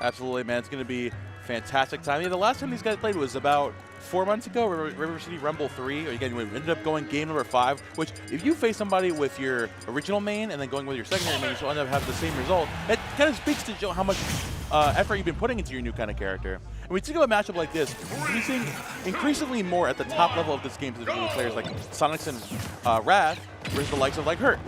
Absolutely, man. It's going to be fantastic time. Yeah, the last time these guys played was about 4 months ago, River City Rumble 3. Again, we ended up going game number 5, which if you face somebody with your original main and then going with your secondary main, you'll end up having the same result. It kind of speaks to how much effort you've been putting into your new kind of character. And we think of a matchup like this, we're seeing increasingly more at the top level of this game to the players like Sonics and Wrath versus the likes of like Hurt,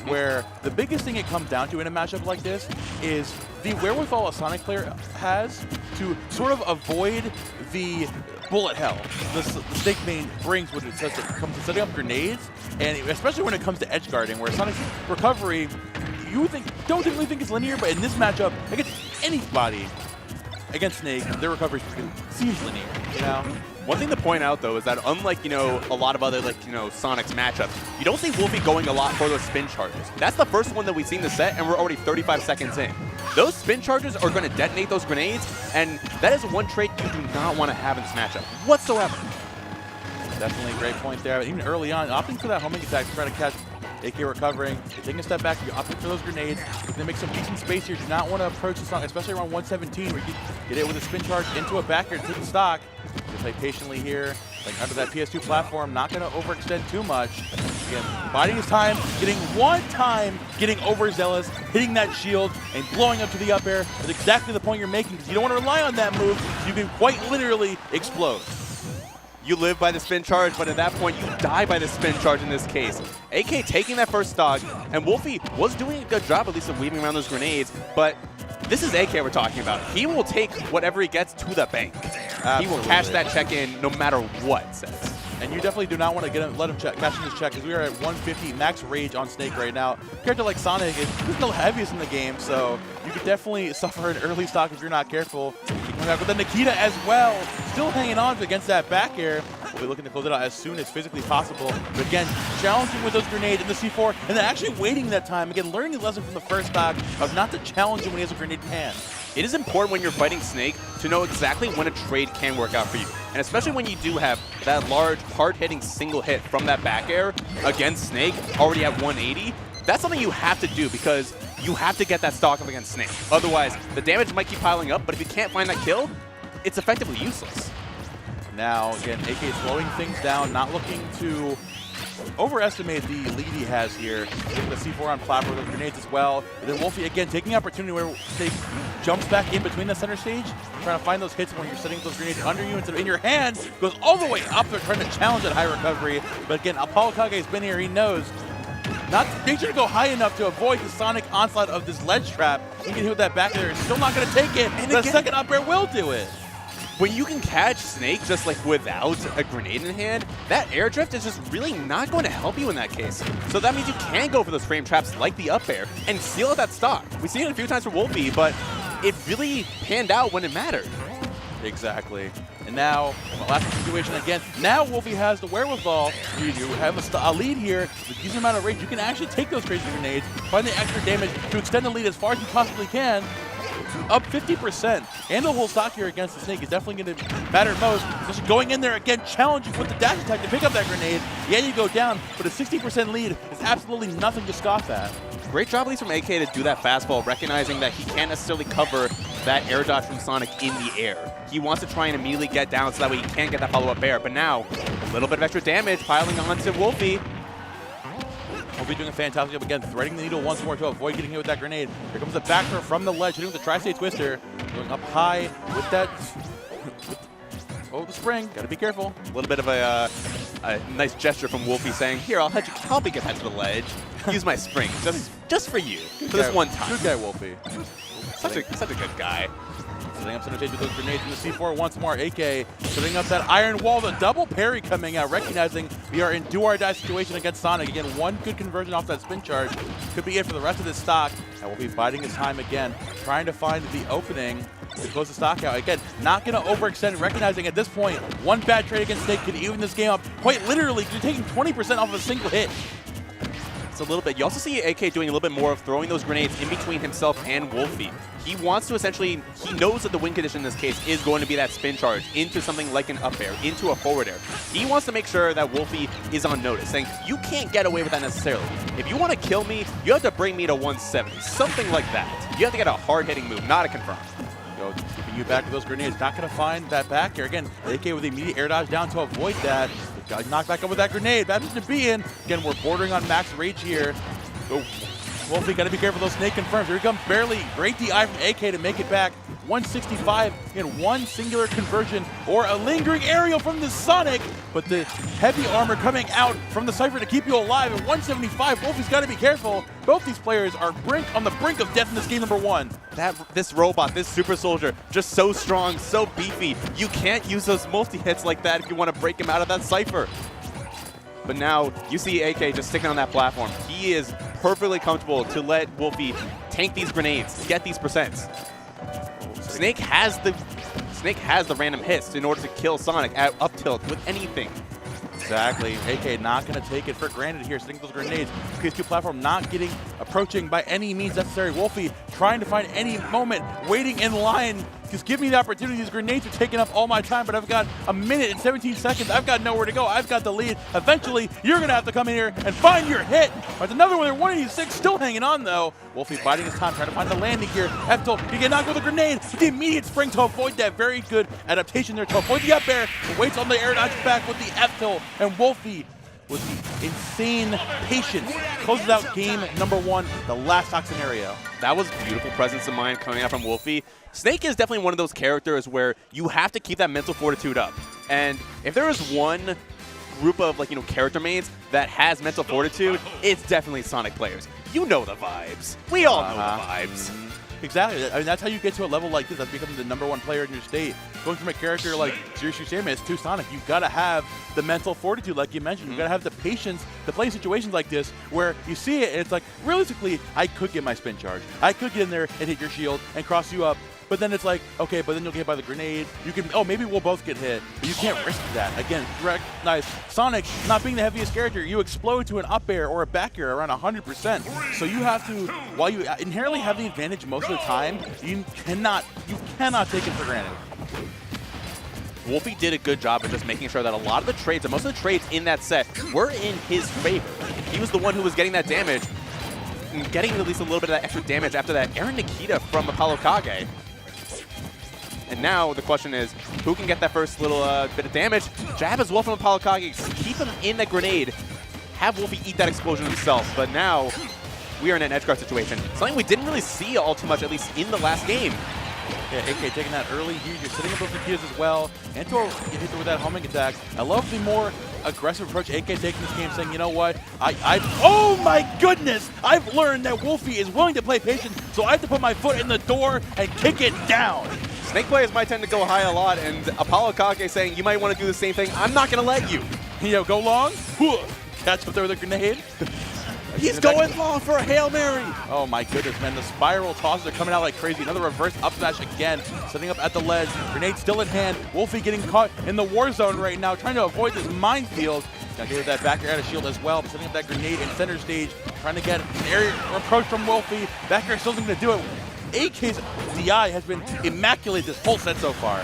where the biggest thing it comes down to in a matchup like this is the wherewithal a Sonic player has to sort of avoid the bullet hell the Snake main brings when it comes to setting up grenades, and especially when it comes to edge guarding, where Sonic's recovery, you don't typically think it's linear, but in this matchup, against anybody, against Snake, their recovery seems linear, you know? One thing to point out, though, is that unlike, you know, a lot of other, like, you know, Sonic's matchups, you don't see Woulphy going a lot for those spin charges. That's the first one that we've seen this set, and we're already 35 seconds in. Those spin charges are going to detonate those grenades, and that is one trait you do not want to have in this matchup whatsoever. Definitely a great point there. Even early on, opting for that homing attack to try to catch AK recovering, taking a step back, you're opting for those grenades. You're going to make some decent space here. Do not want to approach the Sonic, especially around 117, where you can get it with a spin charge into a backer to take the stock. Just play patiently here, like under that PS2 platform, not going to overextend too much. Again, biding his time, getting overzealous, hitting that shield, and blowing up to the up air is exactly the point you're making, because you don't want to rely on that move. You can quite literally explode. You live by the spin charge, but at that point, you die by the spin charge in this case. AK taking that first stock, and Woulphy was doing a good job, at least, of weaving around those grenades, but this is AK we're talking about. He will take whatever he gets to the bank. Absolutely. He will cash that check in no matter what it says. And you definitely do not want to let him cash in this check, because we are at 150 max rage on Snake right now. A character like Sonic is the heaviest in the game, so you could definitely suffer an early stock if you're not careful. But then Nikita as well, still hanging on against that back air. We'll be looking to close it out as soon as physically possible. But again, challenging with those grenades in the C4, and then actually waiting that time. Again, learning his lesson from the first stock of not to challenge him when he has a grenade in hand. It is important when you're fighting Snake to know exactly when a trade can work out for you. And especially when you do have that large, hard-hitting single hit from that back air against Snake, already at 180, that's something you have to do, because you have to get that stock up against Snake. Otherwise, the damage might keep piling up, but if you can't find that kill, it's effectively useless. Now, again, AK slowing things down, not looking to overestimate the lead he has here. Getting the C4 on platform with grenades as well. And then Woulphy, again, taking the opportunity where Snake jumps back in between the center stage, trying to find those hits when you're setting those grenades under you instead of in your hand, goes all the way up there trying to challenge that high recovery. But again, ApolloKage has been here. He knows not to make sure to go high enough to avoid the Sonic onslaught of this ledge trap. He can hit that back there. He's still not going to take it. And the second up air will do it. When you can catch Snake just like without a grenade in hand, that air drift is just really not going to help you in that case. So that means you can go for those frame traps like the up air and steal out that stock. We've seen it a few times for Woulphy, but it really panned out when it mattered. Exactly. And now, last situation again. Now Woulphy has the wherewithal. You have a lead here with a decent amount of range. You can actually take those crazy grenades, find the extra damage to extend the lead as far as you possibly can. Up 50%. And the whole stock here against the Snake is definitely going to matter most. Just going in there again, challenging with the dash attack to pick up that grenade. Yeah, you go down, but a 60% lead is absolutely nothing to scoff at. Great job, at least, from AK to do that fastball, recognizing that he can't necessarily cover that air dodge from Sonic in the air. He wants to try and immediately get down so that way he can't get that follow-up air. But now, a little bit of extra damage piling onto Woulphy. Woulphy doing a fantastic job again, threading the needle once more to avoid getting hit with that grenade. Here comes the back throw from the ledge, hitting with the tri-state twister. Going up high with that. The spring. Gotta be careful. A little bit of a nice gesture from Woulphy saying, "Here, I'll help you get that to the ledge. Use my spring, just for you, for this one time." Good guy, Woulphy. Such a good guy. Setting up center stage with those grenades in the C4 once more. AK setting up that iron wall, the double parry coming out, recognizing we are in do-or-die situation against Sonic. Again, one good conversion off that spin charge could be it for the rest of this stock. And we'll be biding his time again, trying to find the opening to close the stock out. Again, not going to overextend, recognizing at this point, one bad trade against Snake could even this game up. Quite literally, you're taking 20% off of a single hit. It's a little bit. You also see AK doing a little bit more of throwing those grenades in between himself and Woulphy. He wants to essentially, he knows that the win condition in this case is going to be that spin charge into something like an up air, into a forward air. He wants to make sure that Woulphy is on notice, saying, you can't get away with that necessarily. If you want to kill me, you have to bring me to 170, something like that. You have to get a hard-hitting move, not a confirm. Go, keeping you back with those grenades. Not going to find that back air. Again, AK with the immediate air dodge down to avoid that. Got knocked back up with that grenade. Bad position to be in. Again, we're bordering on max rage here. Oh, Woulphy, got to be careful. Those snake confirms. Here he comes, barely. Great DI from AK to make it back. 165 in one singular conversion, or a lingering aerial from the Sonic, but the heavy armor coming out from the Cypher to keep you alive at 175. Woulphy's got to be careful. Both these players are on the brink of death in this game number 1. This robot, this super soldier, just so strong, so beefy. You can't use those multi-hits like that if you want to break him out of that Cypher. But now you see AK just sticking on that platform. He is perfectly comfortable to let Woulphy tank these grenades, get these percents. Snake has the random hits in order to kill Sonic at up tilt with anything. Exactly. AK not going to take it for granted here, sitting those grenades. PS2 platform not approaching by any means necessary. Woulphy trying to find any moment, waiting in line. Just give me the opportunity. These grenades are taking up all my time, but I've got a minute and 17 seconds. I've got nowhere to go. I've got the lead. Eventually, you're going to have to come in here and find your hit. There's another one there, 186, still hanging on though. Woulphy biding his time, trying to find the landing here. F-tilt, he get knocked with a grenade. The immediate spring to avoid that. Very good adaptation there to avoid the up air. Waits on the air dodge back with the F-tilt, and Woulphy with the insane patience closes out game number 1, the last stock scenario. That was beautiful presence of mind coming out from Woulphy. Snake is definitely one of those characters where you have to keep that mental fortitude up. And if there is one group of character mains that has mental fortitude, it's definitely Sonic players. You know the vibes. We all know the vibes. Exactly. I mean, that's how you get to a level like this. That's becoming the #1 player in your state. Going from a character like Zero Samus to Sonic, you've got to have the mental fortitude, like you mentioned. You've got to have the patience to play situations like this where you see it and it's like, realistically, I could get my spin charge. I could get in there and hit your shield and cross you up. But then it's like, okay, but then you'll get hit by the grenade. You can, oh, maybe we'll both get hit. But you can't risk that. Again, recognize Sonic, not being the heaviest character, you explode to an up air or a back air around 100%. So you have to, while you inherently have the advantage most of the time, you cannot take it for granted. Woulphy did a good job of just making sure that a lot of the trades, and most of the trades in that set, were in his favor. He was the one who was getting that damage, and getting at least a little bit of that extra damage after that Aaron Nikita from ApolloKage. And now the question is, who can get that first little bit of damage? Jab as well from ApolloKage. Keep him in that grenade. Have Woulphy eat that explosion himself. But now we are in an edge guard situation. Something we didn't really see all too much, at least in the last game. Yeah, AK taking that early huge. You're sitting up those Nikitas as well. Antor get hit with that homing attack. I love the more aggressive approach AK taking this game, saying, you know what, oh my goodness, I've learned that Woulphy is willing to play patient, so I have to put my foot in the door and kick it down. Snake players might tend to go high a lot, and ApolloKage saying, you might want to do the same thing. I'm not going to let you. You know, go long, catch up there with a grenade. He's going long for a Hail Mary. Oh my goodness, man. The spiral tosses are coming out like crazy. Another reverse up smash again. Setting up at the ledge. Grenade still in hand. Woulphy getting caught in the war zone right now, trying to avoid this minefield. Got to get that back air out of shield as well. But setting up that grenade in center stage. Trying to get an area approach from Woulphy. Back air still isn't going to do it. AK's DI has been immaculate this whole set so far.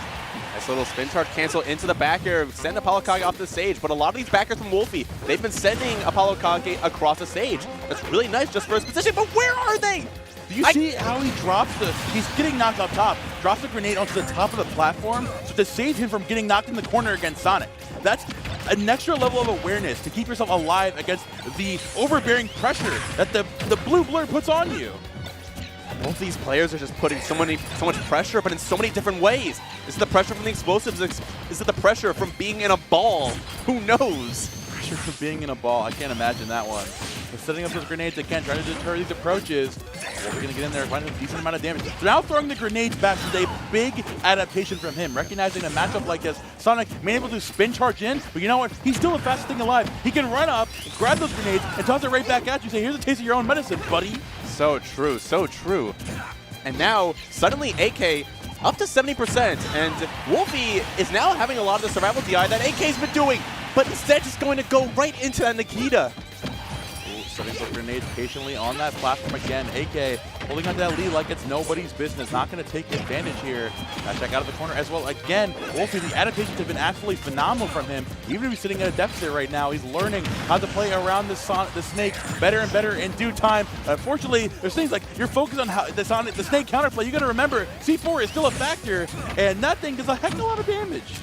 Nice little spin charge cancel into the back air, send ApolloKage off the stage, but a lot of these back airs from Woulphy, they've been sending ApolloKage across the stage. That's really nice just for his position, but where are they? Do you see how he drops he's getting knocked up top, drops the grenade onto the top of the platform so to save him from getting knocked in the corner against Sonic. That's an extra level of awareness to keep yourself alive against the overbearing pressure that the blue blur puts on you. Both these players are just putting so much pressure, but in so many different ways. Is it the pressure from the explosives? Is it the pressure from being in a ball? Who knows? Pressure from being in a ball. I can't imagine that one. They're setting up those grenades again, trying to deter these approaches. We're going to get in there, finding a decent amount of damage. So now throwing the grenades back is a big adaptation from him. Recognizing a matchup like this, Sonic may be able to spin charge in, but you know what? He's still the fastest thing alive. He can run up, grab those grenades, and toss it right back at you. Say, here's a taste of your own medicine, buddy. So true, so true. And now, suddenly AK up to 70%, and Woulphy is now having a lot of the survival DI that AK's been doing, but instead just going to go right into that Nikita. Setting those grenades patiently on that platform again. AK holding on to that lead like it's nobody's business. Not going to take advantage here. Check out of the corner as well. Again, Woulphy, the adaptations have been absolutely phenomenal from him. Even if he's sitting at a deficit right now, he's learning how to play around the snake better and better in due time. Unfortunately, there's things like you're focused on how the snake counterplay. You got to remember, C4 is still a factor, and that thing does a heck of a lot of damage.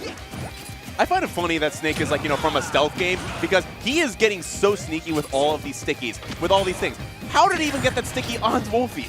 I find it funny that Snake is like, from a stealth game because he is getting so sneaky with all of these stickies, with all these things. How did he even get that sticky on Woulphy?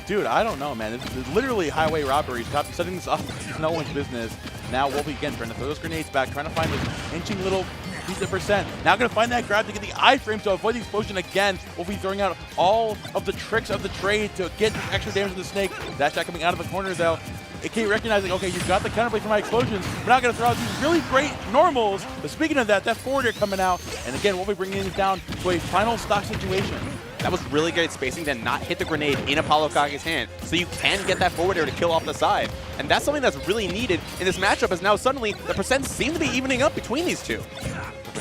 Dude, I don't know, man. It's literally highway robbery. He's setting this up. It's no one's business. Now Woulphy again trying to throw those grenades back, trying to find this inching little piece of percent. Now going to find that grab to get the iframe to avoid the explosion again. Woulphy throwing out all of the tricks of the trade to get extra damage to the snake. Dash shot coming out of the corner though. AK recognizing, okay, you've got the counterplay for my explosions. We're not going to throw out these really great normals. But speaking of that forward air coming out. And again, Woulphy bringing it down to a final stock situation. That was really great spacing to not hit the grenade in ApolloKage's hand, so you can get that forward air to kill off the side. And that's something that's really needed in this matchup, as now suddenly the percents seem to be evening up between these two.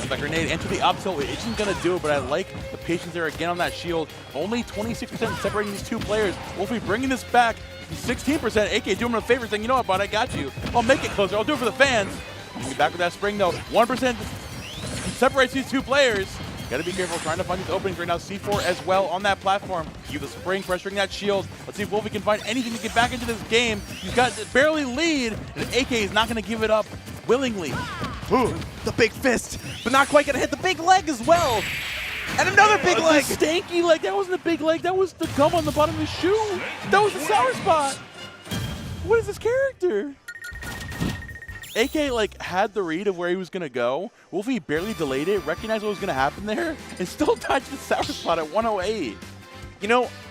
That grenade into the up tilt, it isn't going to do it, but I like the patience there again on that shield. Only 26% separating these two players. Woulphy bringing this back. 16%. AK doing him a favor, saying, you know what, bud, I got you. I'll make it closer. I'll do it for the fans. Back with that spring, though. 1% separates these two players. Got to be careful trying to find these openings right now. C4 as well on that platform. Keep the spring pressuring that shield. Let's see if Woulphy can find anything to get back into this game. He's got barely lead, and AK is not going to give it up willingly. Ooh, the big fist, but not quite going to hit the big leg as well. And another big leg. The stanky leg. That wasn't a big leg. That was the gum on the bottom of his shoe. That was the sour spot. What is this character? AK had the read of where he was going to go. Woulphy barely delayed it, recognized what was going to happen there, and still dodged the sour spot at 108.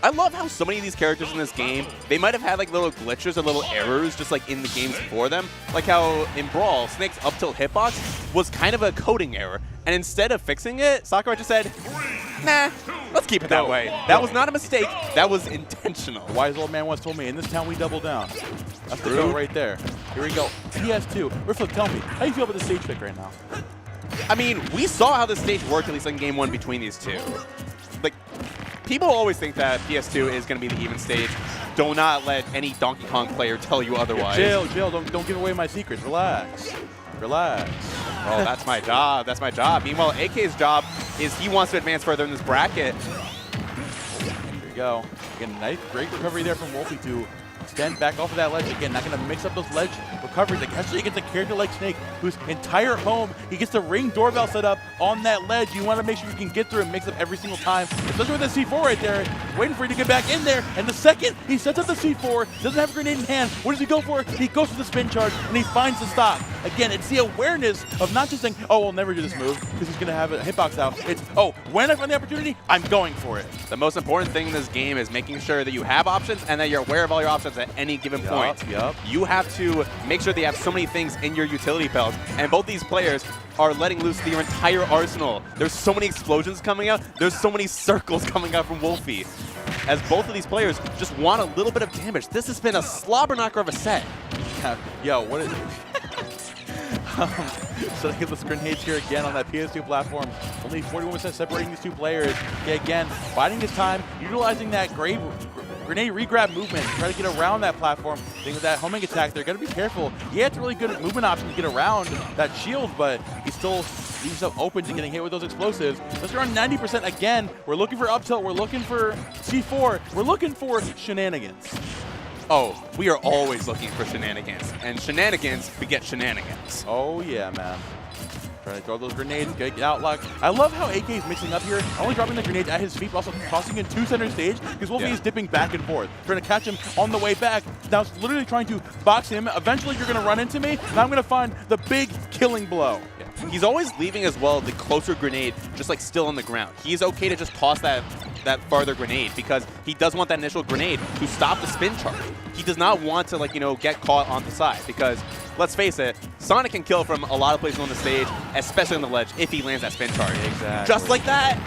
I love how so many of these characters in this game, they might have had little glitches or little errors just in the games for them. Like how in Brawl, Snake's up tilt hitbox was kind of a coding error. And instead of fixing it, Sakurai just said, nah, let's keep it that way. That was not a mistake. That was intentional. The wise old man once told me, in this town we double down. That's the go right there. Here we go. PS2. Riffle, tell me, how do you feel about the stage pick right now? I mean, we saw how the stage worked, at least in game one between these two. People always think that PS2 is going to be the even stage. Do not let any Donkey Kong player tell you otherwise. Chill. Don't give away my secrets. Relax. Oh, that's my job. That's my job. Meanwhile, AK's job is he wants to advance further in this bracket. There you go. Again, nice, great recovery there from Woulphy to extend back off of that ledge. Again, not going to mix up those ledge recoveries. Especially against a character like Snake, whose entire home, he gets the Ring doorbell set up on that ledge. You want to make sure you can get through and mix up every single time. Especially with the C4 right there, waiting for you to get back in there. And the second he sets up the C4, doesn't have a grenade in hand, what does he go for? He goes for the spin charge, and he finds the stop. Again, it's the awareness of not just saying, oh, we'll never do this move, because he's going to have a hitbox out. It's, oh, when I find the opportunity, I'm going for it. The most important thing in this game is making sure that you have options and that you're aware of all your options at any given point. You have to make sure that you have so many things in your utility belt, and both these players are letting loose their entire arsenal. There's so many explosions coming out. There's so many circles coming out from Woulphy, as both of these players just want a little bit of damage. This has been a slobber knocker of a set. Yo, what is so they get those grenades here again on that PS2 platform. Only 41% separating these two players. Okay, again, biding his time, utilizing that grenade regrab movement to try to get around that platform. Thing with that homing attack, they're going to be careful. He had really good movement options to get around that shield, but he still leaves himself open to getting hit with those explosives. Let's around 90% again. We're looking for up tilt. We're looking for C4. We're looking for shenanigans. Oh, we are always looking for shenanigans, and shenanigans beget shenanigans. Oh yeah, man. Trying to throw those grenades, get out luck. I love how AK is mixing up here, not only dropping the grenades at his feet, but also tossing into center stage, because Woulphy is dipping back and forth, trying to catch him on the way back. Now it's literally trying to box him. Eventually you're going to run into me, and I'm going to find the big killing blow. He's always leaving as well the closer grenade just still on the ground. He's okay to just toss that farther grenade because he does want that initial grenade to stop the spin charge. He does not want to get caught on the side because, let's face it, Sonic can kill from a lot of places on the stage, especially on the ledge, if he lands that spin charge. Exactly. Just like that.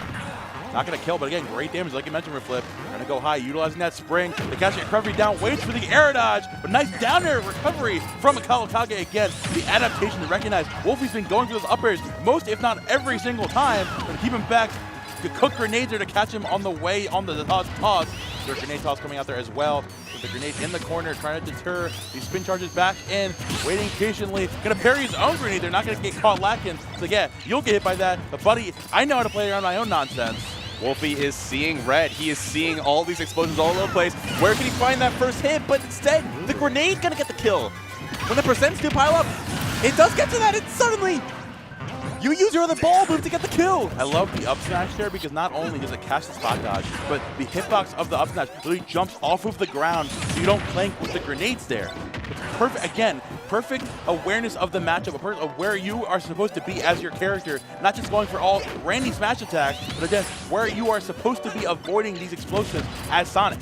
Not going to kill, but again, great damage, like you mentioned, Reflip. Going to go high, utilizing that spring. The catch recovery down, waits for the air dodge, but nice down air recovery from ApolloKage again. The adaptation to recognize Woulphy's been going for those up airs most, if not every single time, but keep him back cook grenades there to catch him on the way on the toss. There's a grenade toss coming out there as well. With the grenade in the corner, trying to deter these spin charges back in, waiting patiently. Gonna parry his own grenade. They're not gonna get caught lacking. So yeah, you'll get hit by that. But buddy, I know how to play around my own nonsense. Woulphy is seeing red. He is seeing all these explosions all over the place. Where can he find that first hit? But instead, the grenade gonna get the kill. When the percents do pile up, it does get to that, and suddenly, you use your other ball move to get the kill. I love the up smash there because not only does it catch the spot dodge, but the hitbox of the up smash really jumps off of the ground so you don't clank with the grenades there. It's perfect, again, perfect awareness of the matchup, of where you are supposed to be as your character, not just going for all Randy smash attacks, but again, where you are supposed to be avoiding these explosives as Sonic.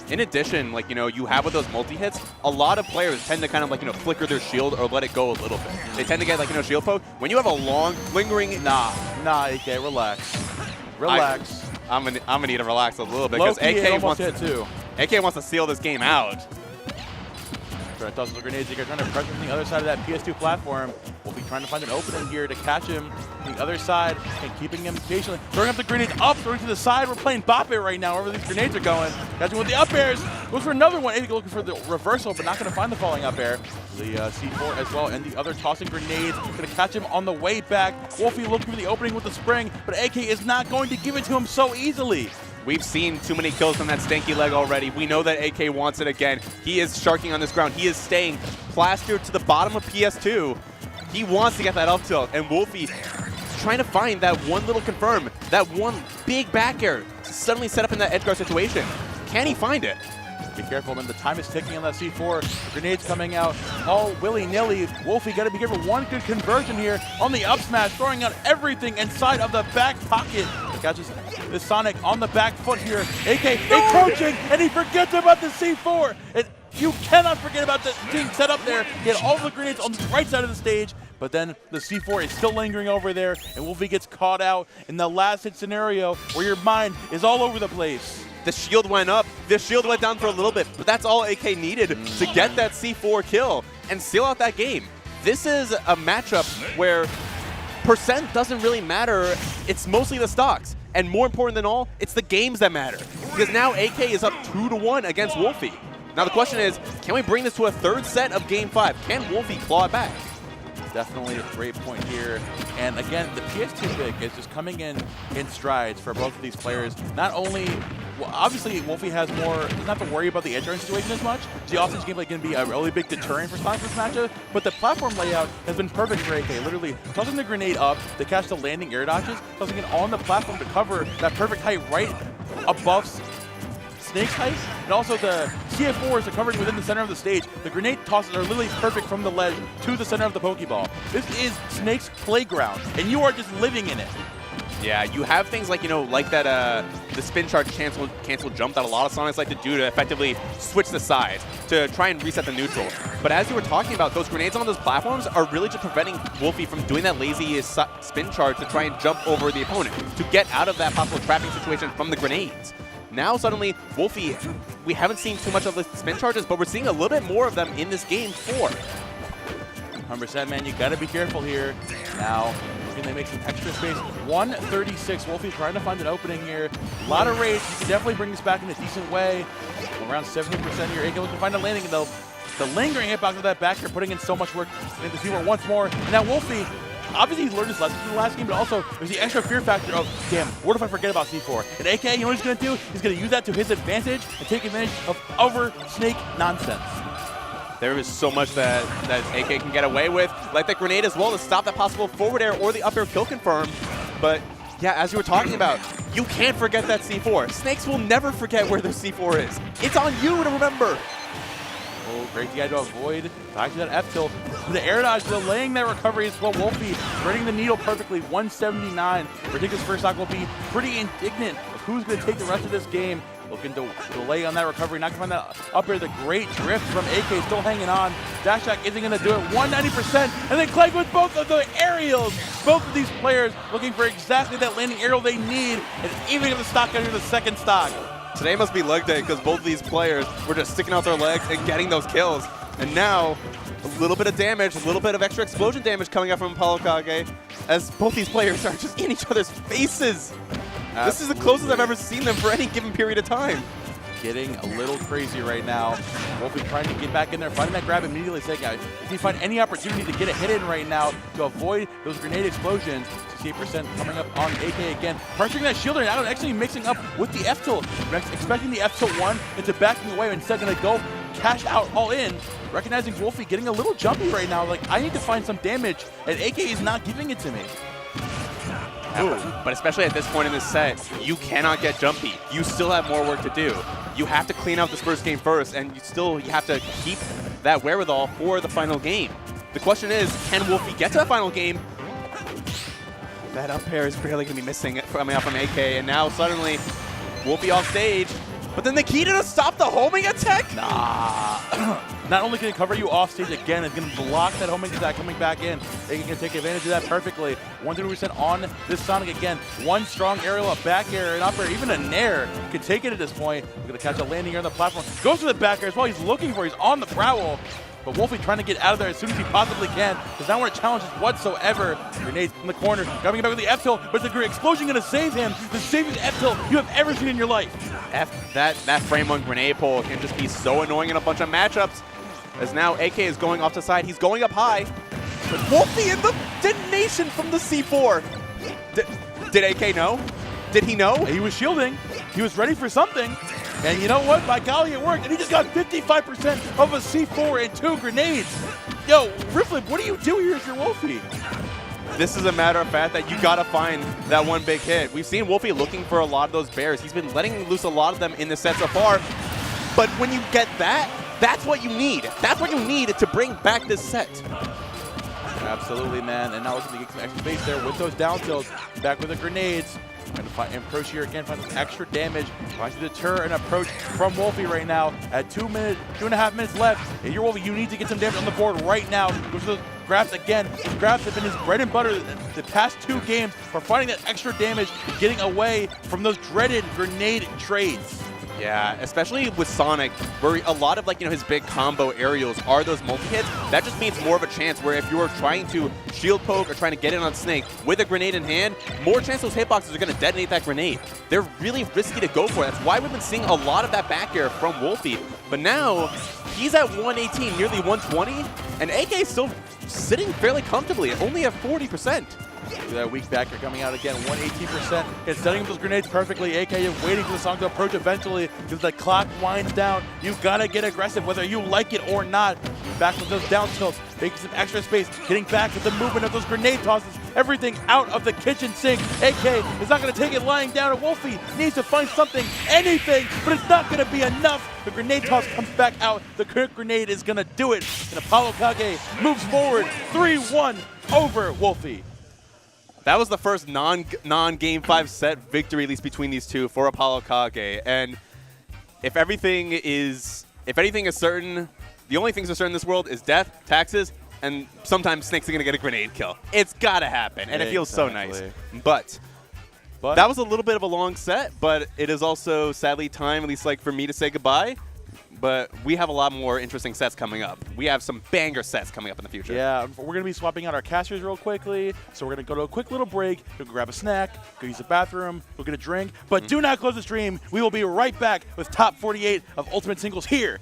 In addition, like, you have with those multi-hits, a lot of players tend to kind of like, flicker their shield or let it go a little bit. They tend to get like, shield poke. When you have a long, lingering... Nah, AK, relax. Relax. I'm gonna need to relax a little bit because AK wants to seal this game out. Trying to toss the grenades here, trying to pressure from the other side of that PS2 platform. We'll be trying to find an opening here to catch him from the other side and keeping him patiently. Throwing up the grenades up, throwing to the side. We're playing Bop It right now, wherever these grenades are going. Catching with the up airs. Goes for another one. Looking for the reversal, but not going to find the falling up air. The C4 as well, and the other tossing grenades. Going to catch him on the way back. Woulphy looking for the opening with the spring, but AK is not going to give it to him so easily. We've seen too many kills from that stanky leg already. We know that AK wants it again. He is sharking on this ground. He is staying plastered to the bottom of PS2. He wants to get that up tilt, and Woulphy is trying to find that one little confirm, that one big back air to suddenly set up in that edge guard situation. Can he find it? Be careful, man. The time is ticking on that C4. The grenades coming out all willy-nilly. Woulphy got to be careful. One good conversion here on the up smash, throwing out everything inside of the back pocket. Catches the Sonic on the back foot here. AK encroaching, and he forgets about the C4. You cannot forget about the being set up there. He had all the grenades on the right side of the stage, but then the C4 is still lingering over there, and Woulphy gets caught out in the last hit scenario where your mind is all over the place. The shield went up, the shield went down for a little bit, but that's all AK needed to get that C4 kill and seal out that game. This is a matchup where percent doesn't really matter. It's mostly the stocks. And more important than all, it's the games that matter. Because now AK is up 2-1 against Woulphy. Now the question is, can we bring this to a third set of Game 5? Can Woulphy claw it back? Definitely a great point here. And again, the PS2 pick is just coming in strides for both of these players. Not only, well, obviously, Woulphy has more, doesn't have to worry about the edge guard situation as much. The offense gameplay can be a really big deterrent for Sonic this matchup. But the platform layout has been perfect for AK. Literally tossing the grenade up to catch the landing air dodges, tossing it on the platform to cover that perfect height right above Snake's height, and also the CF4s are covered within the center of the stage. The grenade tosses are literally perfect from the ledge to the center of the Pokeball. This is Snake's playground, and you are just living in it. Yeah, you have things like, like that, the spin charge cancel jump that a lot of Sonics like to do to effectively switch the sides to try and reset the neutral. But as you were talking about, those grenades on those platforms are really just preventing Woulphy from doing that lazy spin charge to try and jump over the opponent, to get out of that possible trapping situation from the grenades. Now suddenly, Woulphy, we haven't seen too much of the spin charges, but we're seeing a little bit more of them in this game 4. 100%, man, you gotta be careful here. Now, can they make some extra space? 136, Woulphy's trying to find an opening here. A lot of rage, he can definitely bring this back in a decent way. Around 70% here, AK looking to find a landing, and the lingering hitbox of that back air, putting in so much work into C4 once more. And now Woulphy, obviously he's learned his lesson from the last game, but also there's the extra fear factor of, damn, what if I forget about C4? And AK, you know what he's going to do? He's going to use that to his advantage and take advantage of over Snake nonsense. There is so much that AK can get away with, like that grenade as well to stop that possible forward air or the up air kill confirm. But yeah, as you were talking about, you can't forget that C4. Snakes will never forget where their C4 is. It's on you to remember. Oh, great guy to avoid. Back to that F tilt. The air dodge delaying that recovery as well. Woulphy threading the needle perfectly. 179. Ridiculous first stock will be pretty indignant of who's going to take the rest of this game. Looking to delay on that recovery. Not going to find that up air. The great drift from AK still hanging on. Dash Attack isn't going to do it. 190%. And then Clegg with both of the aerials. Both of these players looking for exactly that landing aerial they need. And even if the stock under the second stock. Today must be leg day because both of these players were just sticking out their legs and getting those kills. And now, a little bit of damage, a little bit of extra explosion damage coming up from ApolloKage as both these players are just in each other's faces. This is the closest I've ever seen them for any given period of time. Getting a little crazy right now. Woulphy trying to get back in there, finding that grab immediately, saying, if you find any opportunity to get a hit in right now to avoid those grenade explosions, 68% coming up on AK again. Pressuring that shielder now and actually mixing up with the F-tilt. Expecting the F-tilt 1 into backing away, instead going to go cash out all in. Recognizing Woulphy getting a little jumpy right now, like, I need to find some damage, and AK is not giving it to me. Ooh. But especially at this point in this set, you cannot get jumpy. You still have more work to do. You have to clean out this first game first, and you have to keep that wherewithal for the final game. The question is, can Woulphy get to the final game? That up air is barely going to be missing coming out from AK, and now suddenly Woulphy off stage. But then the key to stop the homing attack? Nah. Not only can it cover you off stage again, it's going to block that homing attack coming back in. They can take advantage of that perfectly. 130% on this Sonic again. One strong aerial, a back air, an up air, even a nair could take it at this point. We're going to catch a landing here on the platform. Goes for the back air as well. He's looking for it. He's on the prowl. But Woulphy trying to get out of there as soon as he possibly can. There's not want to challenge whatsoever. Grenades in the corner. Coming back with the F-tilt. But is the explosion going to save him? The safest F-tilt you have ever seen in your life. That frame one grenade pull can just be so annoying in a bunch of matchups. As now AK is going off the side. He's going up high. But Woulphy in the detonation from the C4. Did AK know? Did he know? He was shielding. He was ready for something. And you know what? By golly, it worked. And he just got 55% of a C4 and 2 grenades. Yo, Rifflip, what do you do here if you're Woulphy? This is a matter of fact that you got to find that one big hit. We've seen Woulphy looking for a lot of those bears. He's been letting loose a lot of them in the set so far. But when you get that, that's what you need. That's what you need to bring back this set. Absolutely, man. And now looking to get some extra space there with those down tilts. Back with the grenades. Trying to find, approach here again, find some extra damage. Trying to deter an approach from Woulphy right now. At 2.5 minutes left. If you're Woulphy, you need to get some damage on the board right now. Goes to those grabs again. Those grabs have been his bread and butter the past 2 games for finding that extra damage, getting away from those dreaded grenade trades. Yeah, especially with Sonic, where a lot of his big combo aerials are those multi-hits. That just means more of a chance where if you are trying to shield poke or trying to get in on Snake with a grenade in hand, more chance those hitboxes are going to detonate that grenade. They're really risky to go for. That's why we've been seeing a lot of that back air from Woulphy. But now, he's at 118, nearly 120, and AK is still sitting fairly comfortably, only at 40%. That weak backer coming out again, 118%. It's setting up those grenades perfectly. AK is waiting for the song to approach eventually because the clock winds down. You gotta get aggressive whether you like it or not. Back with those down tilts, making some extra space, getting back with the movement of those grenade tosses. Everything out of the kitchen sink. AK is not gonna take it lying down. And Woulphy needs to find something, anything, but it's not gonna be enough. The grenade toss comes back out. The quick grenade is gonna do it. And ApolloKage moves forward 3-1 over Woulphy. That was the first non-Game 5 set victory, at least between these two, for ApolloKage. And if anything is certain, the only things that are certain in this world is death, taxes, and sometimes Snake's going to get a grenade kill. It's got to happen, and it feels so nice. But that was a little bit of a long set, but it is also sadly time, at least for me to say goodbye. But we have a lot more interesting sets coming up. We have some banger sets coming up in the future. Yeah, we're going to be swapping out our casters real quickly. So we're going to go to a quick little break. Go grab a snack, go use the bathroom, go get a drink. But do not close the stream. We will be right back with top 48 of Ultimate Singles here